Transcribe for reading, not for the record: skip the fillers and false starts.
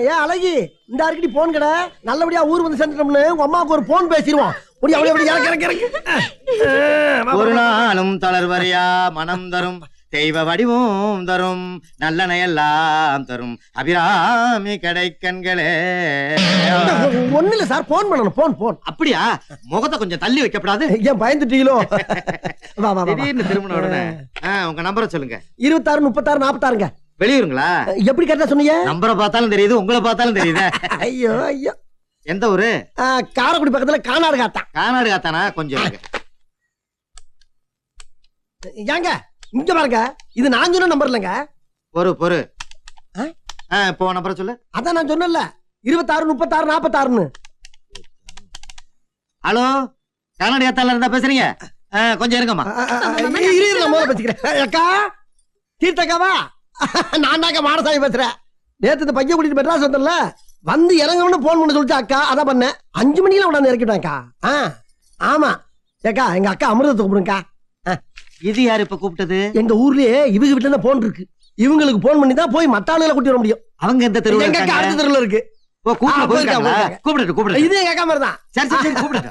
ஏன் அழகி இந்த அடிக்கடி போன் கடை நல்லபடியா ஊர் வந்து சென்றோம்னு உங்க அம்மாவுக்கு ஒரு போன் பேசிடுவோம். ஒரு நாளும் தளர்வரையா மனம் தரும் தெய்வ வடிவும் தரும் நல்லனையெல்லாம் தரும் அபிராமி கடைக்கண்களே. ஒண்ணு இல்ல சார், போன் பண்ணணும். Phone phone. அப்படியா? முகத்தை கொஞ்சம் தள்ளி வைக்கப்படாது? ஏன் பயந்துட்டீங்களோ? திடீர்னு திரும்பின உடனே உங்க நம்பரை சொல்லுங்க. 26 36 44ங்க. வெளியூருங்களா? எப்படி கரெக்டா சொன்னீங்க? நம்பரை பார்த்தாலும் தெரியுது, உங்களை பார்த்தாலும் தெரியுது. ஐயோ ஐயோ. எந்த ஊரு? காரைக்குடி பக்கத்துல கானாடு காத்தான். கானாடு காத்தானா? கொஞ்சம் ஏங்க இங்க பாருங்க, இது நான் சொன்ன நம்பர் இல்லங்க. பொறு இப்போ நம்பரை சொல்லு. அதான் நான் சொன்னல 26 36 46ன்னு. ஹலோ, கானாடு காத்தால இருந்தா பேசுறீங்க? கொஞ்சம் இருங்கம்மா. அக்கா தீர்த்தக்காவா? நான் தாக்கா மாடசாமி பேசுறேன். நேத்து இந்த பையன் கூட்டிட்டு மெட்ராஸ் வந்தல, வந்து இறங்கணும்னு போன் பண்ண சொல்லிச்சு அக்கா. அதான் பண்ணேன். 5 மணிக்கெல்லாம் உடனே இறக்கிட்டாக்கா. ஆமா ஏக்கா, எங்க அக்கா அமிர்தத்தை கூப்பிடுங்கக்கா. இது யாரு இப்ப கூப்பிட்டது? எங்க ஊர்லயே இவங்க வீட்டுல போன் இருக்கு. இவங்களுக்கு போன் பண்ணி தான் போய் மத்த ஆளுகளை கூட்டி வர முடியும். அவங்க எந்த தெருவுல? எங்க அக்கா அடுத்த தெருவுல இருக்கு. கூப்பிட்டு இது எங்க அக்கா மாதிரி தான். சரி கூப்பிட்டு